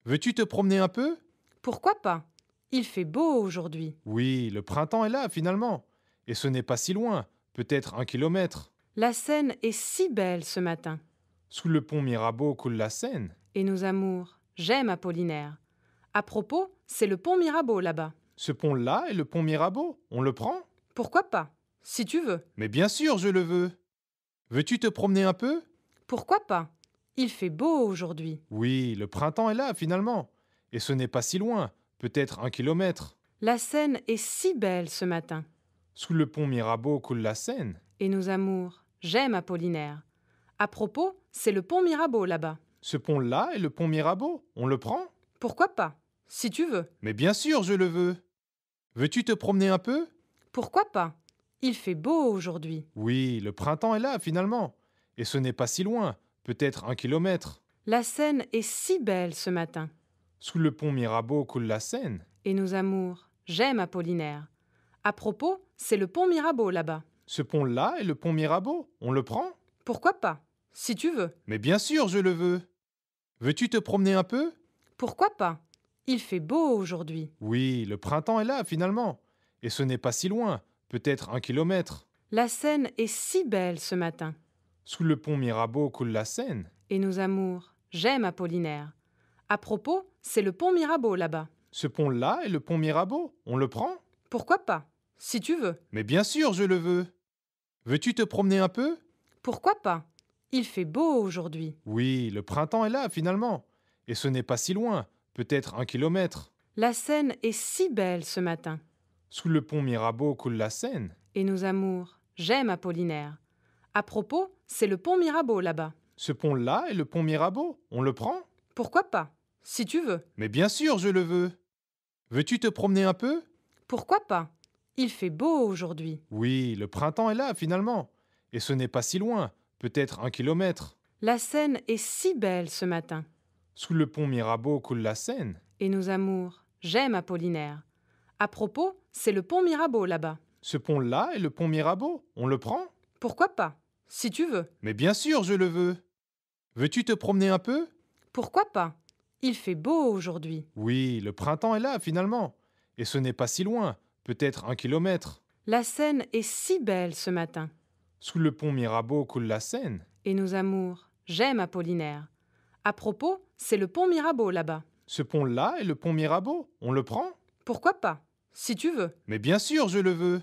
Veux-tu te promener un peu? Pourquoi pas? Il fait beau aujourd'hui. Oui, le printemps est là finalement. Et ce n'est pas si loin, peut-être 1 kilomètre. La Seine est si belle ce matin. Sous le pont Mirabeau coule la Seine. Et nos amours, j'aime Apollinaire. À propos, c'est le pont Mirabeau là-bas. Ce pont-là est le pont Mirabeau. On le prend? Pourquoi pas? Si tu veux. Mais bien sûr, je le veux. Veux-tu te promener un peu? Pourquoi pas? Il fait beau aujourd'hui. Oui, le printemps est là finalement. Et ce n'est pas si loin, peut-être 1 kilomètre. La Seine est si belle ce matin. Sous le pont Mirabeau coule la Seine. Et nos amours, j'aime Apollinaire. À propos, c'est le pont Mirabeau là-bas. Ce pont-là est le pont Mirabeau. On le prend? Pourquoi pas? Si tu veux. Mais bien sûr, je le veux. Veux-tu te promener un peu? Pourquoi pas? Il fait beau aujourd'hui. Oui, le printemps est là finalement. Et ce n'est pas si loin, peut-être 1 kilomètre. La Seine est si belle ce matin. Sous le pont Mirabeau coule la Seine. Et nos amours, j'aime Apollinaire. À propos, c'est le pont Mirabeau là-bas. Ce pont-là est le pont Mirabeau. On le prend? Pourquoi pas? Si tu veux. Mais bien sûr, je le veux. Veux-tu te promener un peu? Pourquoi pas? Il fait beau aujourd'hui. Oui, le printemps est là finalement. Et ce n'est pas si loin, peut-être 1 kilomètre. La Seine est si belle ce matin. Sous le pont Mirabeau coule la Seine. Et nos amours, j'aime Apollinaire. À propos, c'est le pont Mirabeau là-bas. Ce pont-là est le pont Mirabeau. On le prend? Pourquoi pas? Si tu veux. Mais bien sûr, je le veux. Veux-tu te promener un peu? Pourquoi pas? Il fait beau aujourd'hui. Oui, le printemps est là finalement. Et ce n'est pas si loin, peut-être 1 kilomètre. La Seine est si belle ce matin. Sous le pont Mirabeau coule la Seine. Et nos amours, j'aime Apollinaire. À propos, c'est le pont Mirabeau là-bas. Ce pont-là est le pont Mirabeau. On le prend? Pourquoi pas? Si tu veux. Mais bien sûr, je le veux. Veux-tu te promener un peu? Pourquoi pas? Il fait beau aujourd'hui. Oui, le printemps est là finalement. Et ce n'est pas si loin, peut-être 1 kilomètre. La Seine est si belle ce matin. Sous le pont Mirabeau coule la Seine. Et nos amours, j'aime Apollinaire. À propos, c'est le pont Mirabeau là-bas. Ce pont-là est le pont Mirabeau. On le prend? Pourquoi pas? Si tu veux. Mais bien sûr, je le veux. Veux-tu te promener un peu? Pourquoi pas? Il fait beau aujourd'hui. Oui, le printemps est là finalement. Et ce n'est pas si loin, peut-être 1 kilomètre. La Seine est si belle ce matin. Sous le pont Mirabeau coule la Seine. Et nos amours, j'aime Apollinaire. À propos, c'est le pont Mirabeau là-bas. Ce pont-là est le pont Mirabeau. On le prend? Pourquoi pas? Si tu veux. Mais bien sûr, je le veux.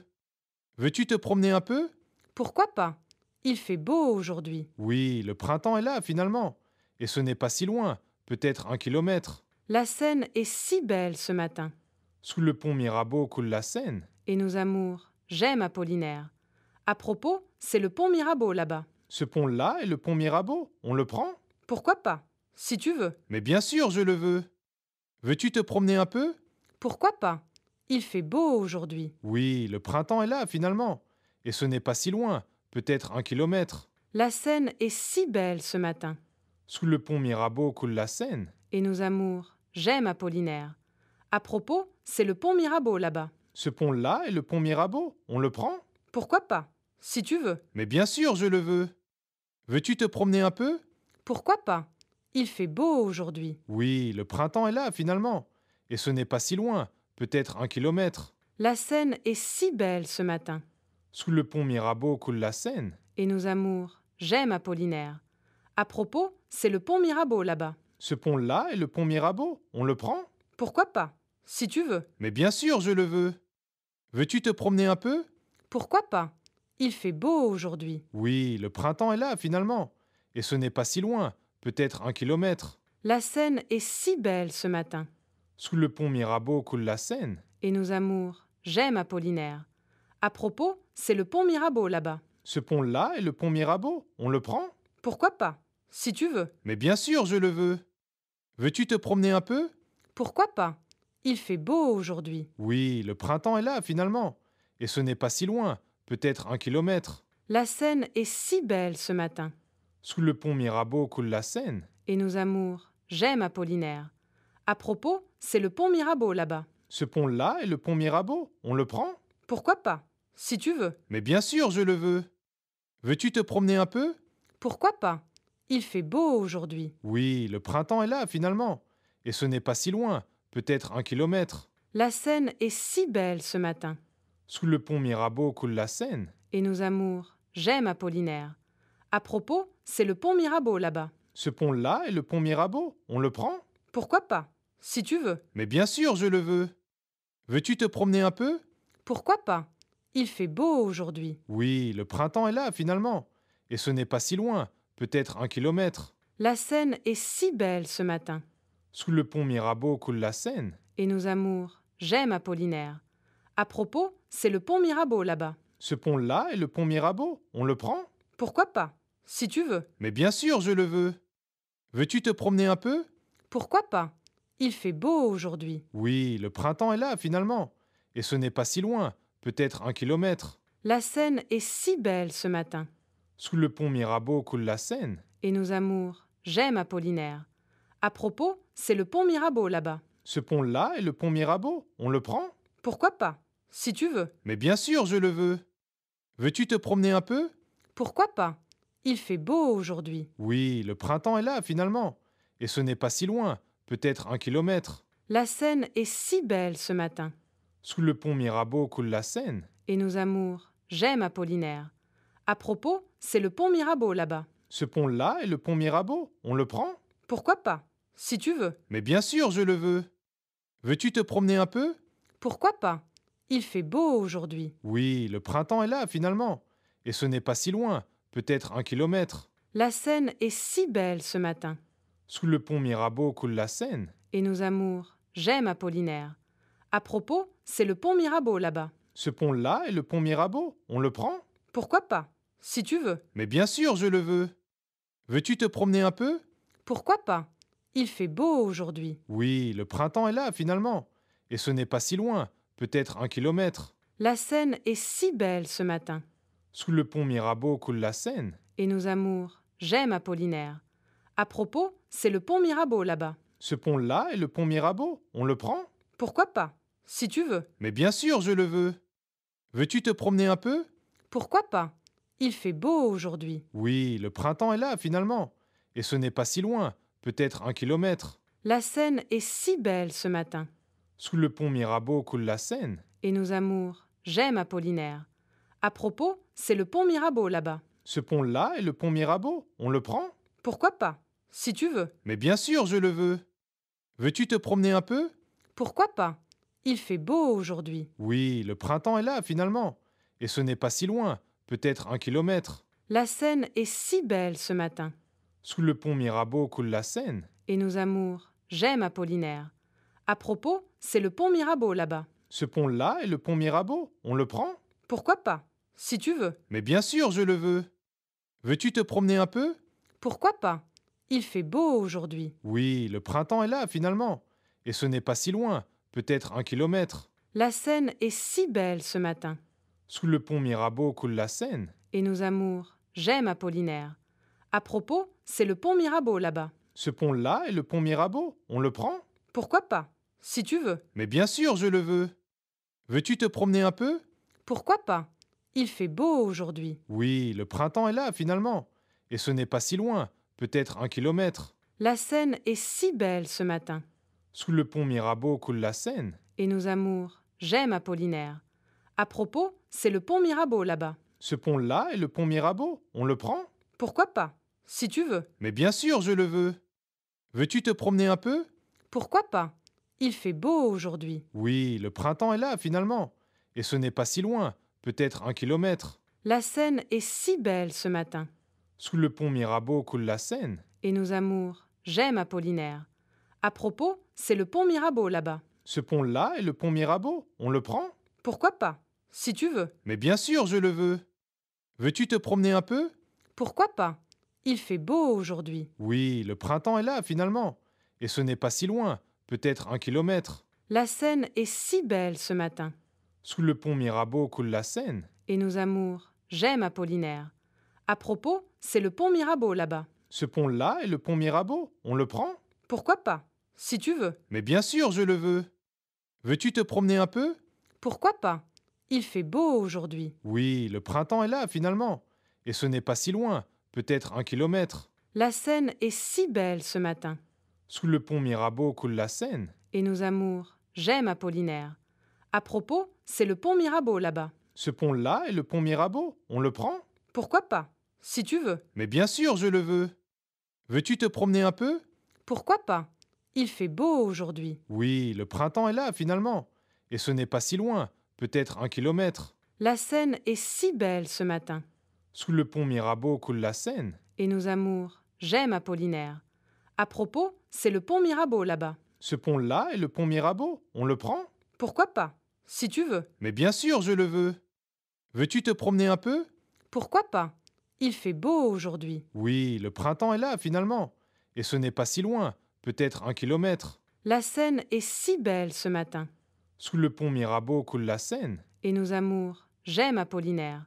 Veux-tu te promener un peu? Pourquoi pas? Il fait beau aujourd'hui. Oui, le printemps est là finalement. Et ce n'est pas si loin, peut-être 1 kilomètre. La Seine est si belle ce matin. Sous le pont Mirabeau coule la Seine. Et nos amours, j'aime Apollinaire. À propos, c'est le pont Mirabeau là-bas. Ce pont-là est le pont Mirabeau. On le prend? Pourquoi pas? Si tu veux. Mais bien sûr, je le veux. Veux-tu te promener un peu? Pourquoi pas? Il fait beau aujourd'hui. Oui, le printemps est là finalement. Et ce n'est pas si loin, peut-être 1 kilomètre. La Seine est si belle ce matin. Sous le pont Mirabeau coule la Seine. Et nos amours, j'aime Apollinaire. À propos, c'est le pont Mirabeau là-bas. Ce pont-là est le pont Mirabeau. On le prend? Pourquoi pas? Si tu veux. Mais bien sûr, je le veux. Veux-tu te promener un peu? Pourquoi pas? Il fait beau aujourd'hui. Oui, le printemps est là finalement. Et ce n'est pas si loin, peut-être 1 kilomètre. La Seine est si belle ce matin. Sous le pont Mirabeau coule la Seine. Et nos amours, j'aime Apollinaire. À propos, c'est le pont Mirabeau là-bas. Ce pont-là est le pont Mirabeau. On le prend? Pourquoi pas? Si tu veux. Mais bien sûr, je le veux. Veux-tu te promener un peu? Pourquoi pas? Il fait beau aujourd'hui. Oui, le printemps est là finalement. Et ce n'est pas si loin, peut-être 1 kilomètre. La Seine est si belle ce matin. Sous le pont Mirabeau coule la Seine. Et nos amours, j'aime Apollinaire. À propos, c'est le pont Mirabeau là-bas. Ce pont-là est le pont Mirabeau. On le prend? Pourquoi pas? Si tu veux. Mais bien sûr, je le veux. Veux-tu te promener un peu? Pourquoi pas? Il fait beau aujourd'hui. Oui, le printemps est là finalement. Et ce n'est pas si loin, peut-être 1 kilomètre. La Seine est si belle ce matin. Sous le pont Mirabeau coule la Seine. Et nos amours, j'aime Apollinaire. À propos, c'est le pont Mirabeau là-bas. Ce pont-là est le pont Mirabeau. On le prend? Pourquoi pas? Si tu veux. Mais bien sûr, je le veux. Veux-tu te promener un peu? Pourquoi pas? Il fait beau aujourd'hui. Oui, le printemps est là finalement. et ce n'est pas si loin, peut-être 1 kilomètre. La Seine est si belle ce matin. Sous le pont Mirabeau coule la Seine. Et nos amours, j'aime Apollinaire. À propos, c'est le pont Mirabeau là-bas. Ce pont-là est le pont Mirabeau, on le prend? Pourquoi pas? Si tu veux. Mais bien sûr, je le veux. Veux-tu te promener un peu? Pourquoi pas? Il fait beau aujourd'hui. Oui, le printemps est là finalement. Et ce n'est pas si loin, peut-être 1 kilomètre. La Seine est si belle ce matin. Sous le pont Mirabeau coule la Seine. Et nos amours, j'aime Apollinaire. À propos, c'est le pont Mirabeau là-bas. Ce pont-là est le pont Mirabeau, on le prend? Pourquoi pas? Si tu veux. Mais bien sûr, je le veux. Veux-tu te promener un peu? Pourquoi pas? Il fait beau aujourd'hui. Oui, le printemps est là finalement. Et ce n'est pas si loin, peut-être 1 kilomètre. La Seine est si belle ce matin. Sous le pont Mirabeau coule la Seine. Et nos amours, j'aime Apollinaire. À propos, c'est le pont Mirabeau là-bas. Ce pont-là est le pont Mirabeau, on le prend? Pourquoi pas? Si tu veux. Mais bien sûr, je le veux. Veux-tu te promener un peu? Pourquoi pas? Il fait beau aujourd'hui. Oui, le printemps est là finalement. Et ce n'est pas si loin, peut-être 1 kilomètre. La Seine est si belle ce matin. Sous le pont Mirabeau coule la Seine. Et nos amours, j'aime Apollinaire. À propos, c'est le pont Mirabeau là-bas. Ce pont-là est le pont Mirabeau, on le prend? Pourquoi pas? Si tu veux. Mais bien sûr, je le veux. Veux-tu te promener un peu? Pourquoi pas? Il fait beau aujourd'hui. Oui, le printemps est là finalement. Et ce n'est pas si loin, peut-être 1 kilomètre. La Seine est si belle ce matin. Sous le pont Mirabeau coule la Seine. Et nos amours, j'aime Apollinaire. À propos, c'est le pont Mirabeau là-bas. Ce pont-là est le pont Mirabeau, on le prend? Pourquoi pas? Si tu veux. Mais bien sûr, je le veux. Veux-tu te promener un peu? Pourquoi pas? Il fait beau aujourd'hui. Oui, le printemps est là finalement. Et ce n'est pas si loin, peut-être 1 kilomètre. La Seine est si belle ce matin. Sous le pont Mirabeau coule la Seine. Et nos amours, j'aime Apollinaire. À propos, c'est le pont Mirabeau là-bas. Ce pont-là est le pont Mirabeau, on le prend? Pourquoi pas? Si tu veux. Mais bien sûr, je le veux. Veux-tu te promener un peu? Pourquoi pas? Il fait beau aujourd'hui. Oui, le printemps est là finalement. Et ce n'est pas si loin, peut-être 1 kilomètre. La Seine est si belle ce matin. Sous le pont Mirabeau coule la Seine. Et nos amours, j'aime Apollinaire. À propos, c'est le pont Mirabeau là-bas. Ce pont-là est le pont Mirabeau, on le prend? Pourquoi pas? Si tu veux. Mais bien sûr, je le veux. Veux-tu te promener un peu? Pourquoi pas? Il fait beau aujourd'hui. Oui, le printemps est là finalement. Et ce n'est pas si loin, peut-être 1 kilomètre. La Seine est si belle ce matin. Sous le pont Mirabeau coule la Seine. Et nos amours, j'aime Apollinaire. À propos, c'est le pont Mirabeau là-bas. Ce pont-là est le pont Mirabeau, on le prend? Pourquoi pas? Si tu veux. Mais bien sûr, je le veux. Veux-tu te promener un peu? Pourquoi pas? Il fait beau aujourd'hui. Oui, le printemps est là finalement. Et ce n'est pas si loin, peut-être 1 kilomètre. La Seine est si belle ce matin. Sous le pont Mirabeau coule la Seine. Et nos amours, j'aime Apollinaire. À propos, c'est le pont Mirabeau là-bas. Ce pont-là est le pont Mirabeau, on le prend? Pourquoi pas? Si tu veux. Mais bien sûr, je le veux. Veux-tu te promener un peu? Pourquoi pas? Il fait beau aujourd'hui. Oui, le printemps est là finalement. Et ce n'est pas si loin, peut-être 1 kilomètre. La Seine est si belle ce matin. Sous le pont Mirabeau coule la Seine. Et nos amours, j'aime Apollinaire. À propos, c'est le pont Mirabeau là-bas. Ce pont-là est le pont Mirabeau, on le prend? Pourquoi pas? Si tu veux. Mais bien sûr, je le veux. Veux-tu te promener un peu? Pourquoi pas? Il fait beau aujourd'hui. Oui, le printemps est là finalement. Et ce n'est pas si loin, peut-être 1 kilomètre. La Seine est si belle ce matin. Sous le pont Mirabeau coule la Seine. Et nos amours, j'aime Apollinaire. À propos, c'est le pont Mirabeau là-bas. Ce pont-là est le pont Mirabeau, on le prend? Pourquoi pas? Si tu veux. Mais bien sûr, je le veux. Veux-tu te promener un peu? Pourquoi pas? Il fait beau aujourd'hui. Oui, le printemps est là finalement. Et ce n'est pas si loin, peut-être 1 kilomètre. La Seine est si belle ce matin. Sous le pont Mirabeau coule la Seine. Et nos amours, j'aime Apollinaire. À propos, c'est le pont Mirabeau là-bas. Ce pont-là est le pont Mirabeau, on le prend? Pourquoi pas? Si tu veux. Mais bien sûr, je le veux. Veux-tu te promener un peu? Pourquoi pas? Il fait beau aujourd'hui. Oui, le printemps est là finalement. Et ce n'est pas si loin, peut-être 1 kilomètre. La Seine est si belle ce matin. Sous le pont Mirabeau coule la Seine. Et nos amours, j'aime Apollinaire. À propos, c'est le pont Mirabeau là-bas. Ce pont-là est le pont Mirabeau. On le prend? Pourquoi pas? Si tu veux. Mais bien sûr, je le veux. Veux-tu te promener un peu? Pourquoi pas? Il fait beau aujourd'hui. Oui, le printemps est là finalement. Et ce n'est pas si loin, peut-être 1 kilomètre. La Seine est si belle ce matin. Sous le pont Mirabeau coule la Seine. Et nos amours, j'aime Apollinaire. À propos, c'est le pont Mirabeau là-bas. Ce pont-là est le pont Mirabeau. On le prend? Pourquoi pas? Si tu veux. Mais bien sûr, je le veux. Veux-tu te promener un peu? Pourquoi pas? Il fait beau aujourd'hui. Oui, le printemps est là finalement. Et ce n'est pas si loin, peut-être 1 kilomètre. La Seine est si belle ce matin. Sous le pont Mirabeau coule la Seine. Et nos amours, j'aime Apollinaire.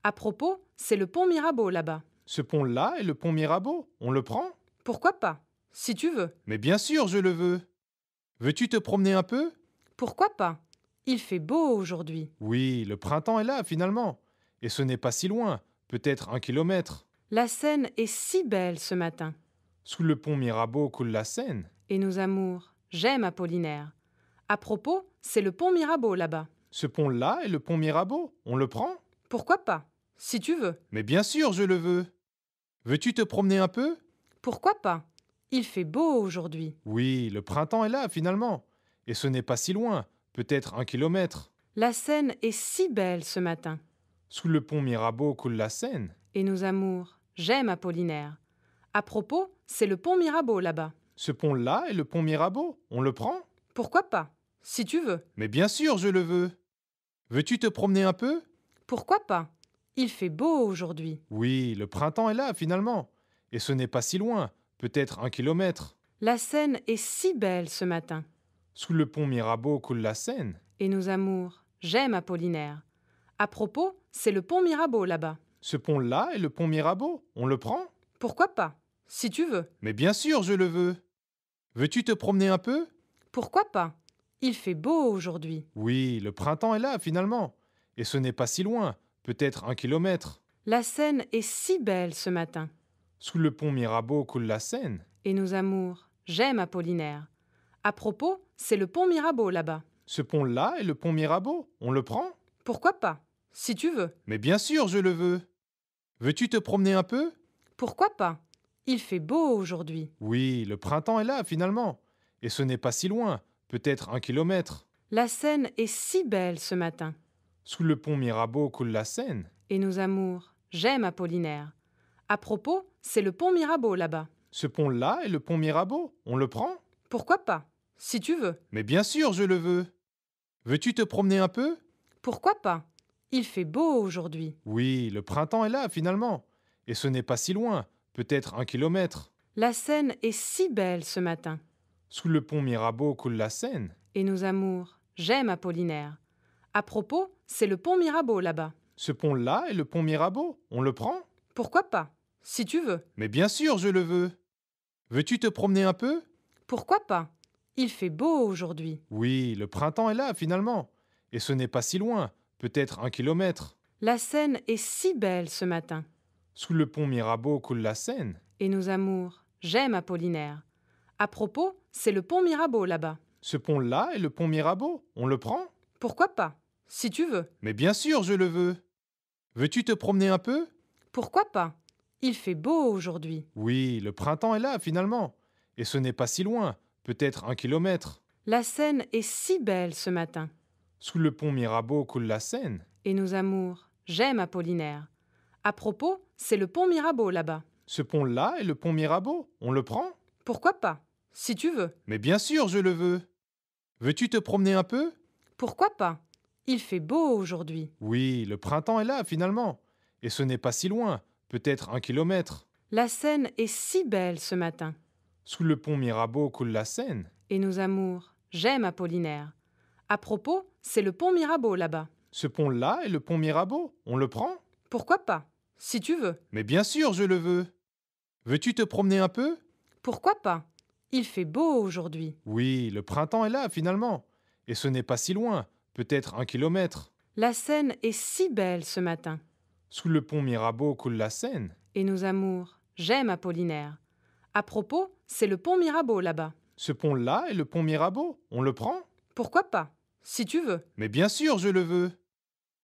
À propos, c'est le pont Mirabeau là-bas. Ce pont-là est le pont Mirabeau. On le prend? Pourquoi pas? Si tu veux. Mais bien sûr, je le veux. Veux-tu te promener un peu? Pourquoi pas? Il fait beau aujourd'hui. Oui, le printemps est là finalement. Et ce n'est pas si loin, peut-être 1 kilomètre. La Seine est si belle ce matin. Sous le pont Mirabeau coule la Seine. Et nos amours, j'aime Apollinaire. À propos, c'est le pont Mirabeau là-bas. Ce pont-là est le pont Mirabeau. On le prend? Pourquoi pas? Si tu veux. Mais bien sûr, je le veux. Veux-tu te promener un peu? Pourquoi pas? Il fait beau aujourd'hui. Oui, le printemps est là finalement. Et ce n'est pas si loin, peut-être 1 kilomètre. La Seine est si belle ce matin. Sous le pont Mirabeau coule la Seine. Et nos amours, j'aime Apollinaire. À propos, c'est le pont Mirabeau là-bas. Ce pont-là est le pont Mirabeau. On le prend? Pourquoi pas? Si tu veux. Mais bien sûr, je le veux. Veux-tu te promener un peu? Pourquoi pas? Il fait beau aujourd'hui. Oui, le printemps est là finalement. Et ce n'est pas si loin, peut-être 1 kilomètre. La Seine est si belle ce matin. Sous le pont Mirabeau coule la Seine. Et nos amours, j'aime Apollinaire. À propos, c'est le pont Mirabeau là-bas. Ce pont-là est le pont Mirabeau. On le prend? Pourquoi pas? Si tu veux. Mais bien sûr, je le veux. Veux-tu te promener un peu? Pourquoi pas? Il fait beau aujourd'hui. Oui, le printemps est là finalement. Et ce n'est pas si loin, peut-être 1 kilomètre. La Seine est si belle ce matin. Sous le pont Mirabeau coule la Seine. Et nos amours, j'aime Apollinaire. À propos, c'est le pont Mirabeau là-bas. Ce pont-là est le pont Mirabeau. On le prend? Pourquoi pas? Si tu veux. Mais bien sûr, je le veux. Veux-tu te promener un peu? Pourquoi pas? Il fait beau aujourd'hui. Oui, le printemps est là finalement. Et ce n'est pas si loin, peut-être 1 kilomètre. La Seine est si belle ce matin. Sous le pont Mirabeau coule la Seine. Et nos amours, j'aime Apollinaire. À propos, c'est le pont Mirabeau là-bas. Ce pont-là est le pont Mirabeau. On le prend? Pourquoi pas? Si tu veux. Mais bien sûr, je le veux. Veux-tu te promener un peu? Pourquoi pas? Il fait beau aujourd'hui. Oui, le printemps est là finalement. Et ce n'est pas si loin, peut-être 1 kilomètre. La Seine est si belle ce matin. Sous le pont Mirabeau coule la Seine. Et nos amours, j'aime Apollinaire. À propos, c'est le pont Mirabeau là-bas. Ce pont-là est le pont Mirabeau. On le prend? Pourquoi pas? Si tu veux. Mais bien sûr, je le veux. Veux-tu te promener un peu? Pourquoi pas? Il fait beau aujourd'hui. Oui, le printemps est là finalement. Et ce n'est pas si loin, peut-être 1 kilomètre. La Seine est si belle ce matin. Sous le pont Mirabeau coule la Seine. Et nos amours, j'aime Apollinaire. À propos, c'est le pont Mirabeau là-bas. Ce pont-là est le pont Mirabeau. On le prend? Pourquoi pas? Si tu veux. Mais bien sûr, je le veux. Veux-tu te promener un peu? Pourquoi pas? Il fait beau aujourd'hui. Oui, le printemps est là finalement. Et ce n'est pas si loin, peut-être 1 kilomètre. La Seine est si belle ce matin. Sous le pont Mirabeau coule la Seine. Et nos amours, j'aime Apollinaire. À propos, c'est le pont Mirabeau là-bas. Ce pont-là est le pont Mirabeau. On le prend? Pourquoi pas? Si tu veux. Mais bien sûr, je le veux. Veux-tu te promener un peu? Pourquoi pas? Il fait beau aujourd'hui. Oui, le printemps est là finalement. Et ce n'est pas si loin, peut-être 1 kilomètre. La Seine est si belle ce matin. Sous le pont Mirabeau coule la Seine. Et nos amours, j'aime Apollinaire. À propos, c'est le pont Mirabeau là-bas. Ce pont-là est le pont Mirabeau. On le prend? Pourquoi pas? Si tu veux. Mais bien sûr, je le veux. Veux-tu te promener un peu? Pourquoi pas? Il fait beau aujourd'hui. Oui, le printemps est là finalement. Et ce n'est pas si loin, peut-être 1 kilomètre. La Seine est si belle ce matin. Sous le pont Mirabeau coule la Seine. Et nos amours, j'aime Apollinaire. À propos, c'est le pont Mirabeau là-bas. Ce pont-là est le pont Mirabeau. On le prend? Pourquoi pas? Si tu veux. Mais bien sûr, je le veux.